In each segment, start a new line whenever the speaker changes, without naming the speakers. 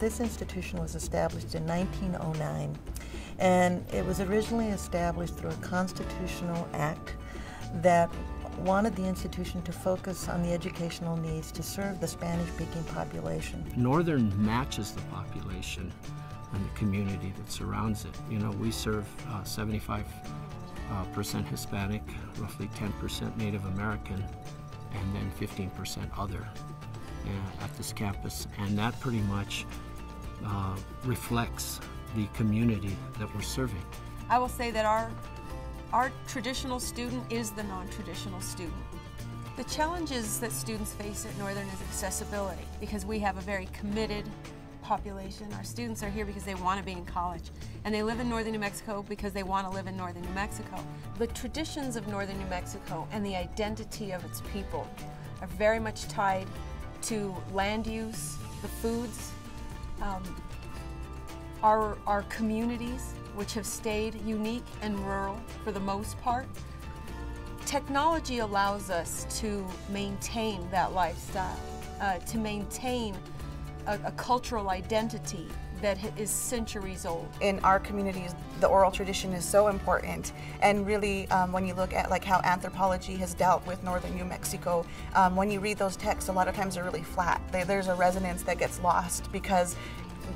This institution was established in 1909, and it was originally established through a constitutional act that wanted the institution to focus on the educational needs to serve the Spanish-speaking population.
Northern matches the population and the community that surrounds it. You know, we serve 75% Hispanic, roughly 10% Native American, and then 15% other at this campus. And that pretty much reflects the community that we're serving.
I will say that our traditional student is the non-traditional student. The challenges that students face at Northern is accessibility, because we have a very committed population. Our students are here because they want to be in college, and they live in Northern New Mexico because they want to live in Northern New Mexico. The traditions of Northern New Mexico and the identity of its people are very much tied to land use, the foods, our communities, which have stayed unique and rural for the most part. Technology allows us to maintain that lifestyle, to maintain a cultural identity that is centuries old.
In our communities, the oral tradition is so important, and really when you look at like how anthropology has dealt with Northern New Mexico, when you read those texts, a lot of times they're really flat. There's a resonance that gets lost because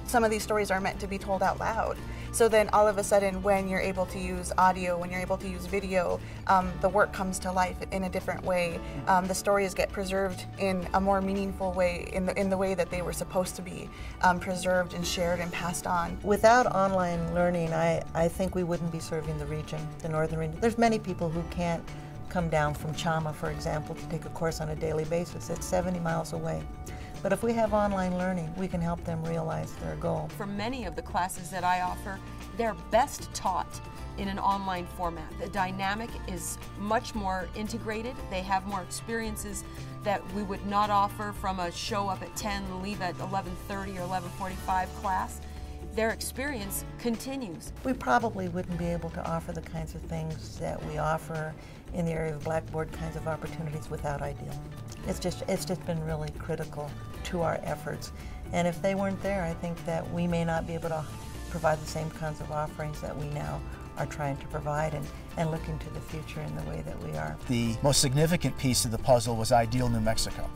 some of these stories are meant to be told out loud. So then all of a sudden, when you're able to use audio, when you're able to use video, the work comes to life in a different way. The stories get preserved in a more meaningful way, in the way that they were supposed to be preserved and shared and passed on.
Without online learning, I think we wouldn't be serving the region, the northern region. There's many people who can't come down from Chama, for example, to take a course on a daily basis. It's 70 miles away. But if we have online learning, we can help them realize their goal.
For many of the classes that I offer, they're best taught in an online format. The dynamic is much more integrated. They have more experiences that we would not offer from a show up at 10 and leave at 11:30 or 11:45 class. Their experience continues.
We probably wouldn't be able to offer the kinds of things that we offer in the area of Blackboard kinds of opportunities without Ideal. It's just been really critical to our efforts. And if they weren't there, I think that we may not be able to provide the same kinds of offerings that we now are trying to provide and look into the future in the way that we are.
The most significant piece of the puzzle was Ideal New Mexico.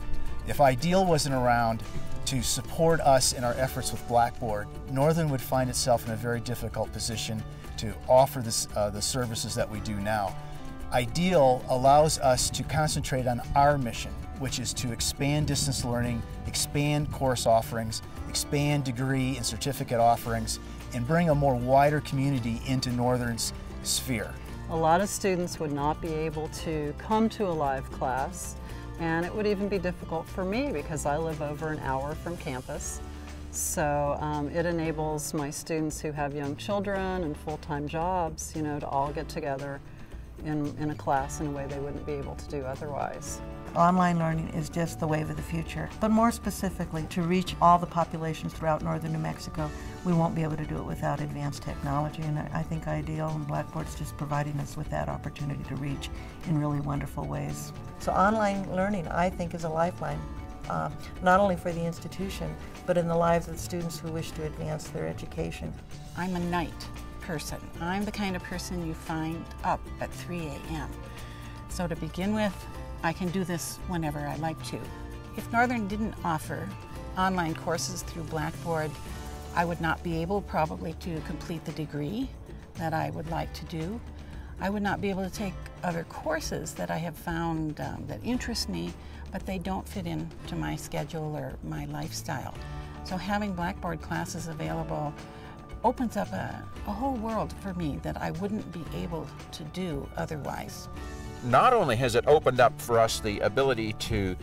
If Ideal wasn't around to support us in our efforts with Blackboard, Northern would find itself in a very difficult position to offer the services that we do now. Ideal allows us to concentrate on our mission, which is to expand distance learning, expand course offerings, expand degree and certificate offerings, and bring a more wider community into Northern's sphere.
A lot of students would not be able to come to a live class, and it would even be difficult for me because I live over an hour from campus. So it enables my students who have young children and full-time jobs, you know, to all get together in a class in a way they wouldn't be able to do otherwise.
Online learning is just the wave of the future, but more specifically, to reach all the populations throughout Northern New Mexico, we won't be able to do it without advanced technology, and I think Ideal and Blackboard's just providing us with that opportunity to reach in really wonderful ways. So online learning, I think, is a lifeline, not only for the institution, but in the lives of students who wish to advance their education.
I'm a night person. I'm the kind of person you find up at 3 a.m. So to begin with, I can do this whenever I like to. If Northern didn't offer online courses through Blackboard, I would not be able probably to complete the degree that I would like to do. I would not be able to take other courses that I have found that interest me, but they don't fit into my schedule or my lifestyle. So having Blackboard classes available opens up a whole world for me that I wouldn't be able to do otherwise.
Not only has it opened up for us the ability to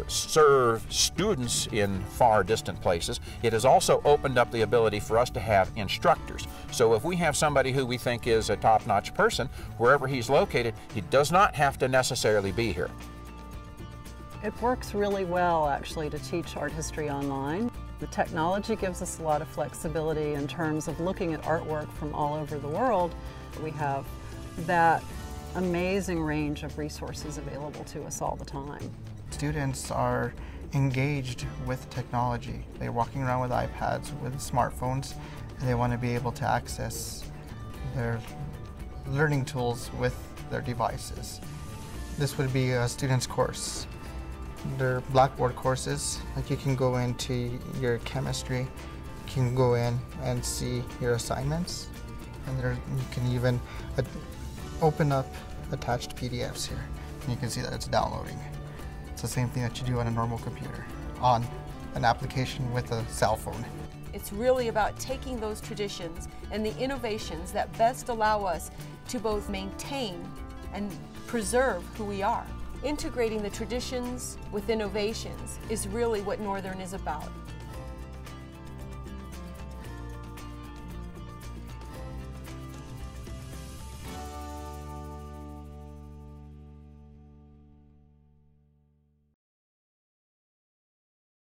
serve students in far distant places, it has also opened up the ability for us to have instructors. So if we have somebody who we think is a top-notch person, wherever he's located, he does not have to necessarily be here.
It works really well, actually, to teach art history online. The technology gives us a lot of flexibility in terms of looking at artwork from all over the world. We have that amazing range of resources available to us all the time.
Students are engaged with technology. They're walking around with iPads, with smartphones, and they want to be able to access their learning tools with their devices. This would be a student's course. Their Blackboard courses, like you can go into your chemistry, you can go in and see your assignments, and you can even open up attached PDFs here, and you can see that it's downloading. It's the same thing that you do on a normal computer, on an application with a cell phone.
It's really about taking those traditions and the innovations that best allow us to both maintain and preserve who we are. Integrating the traditions with innovations is really what Northern is about.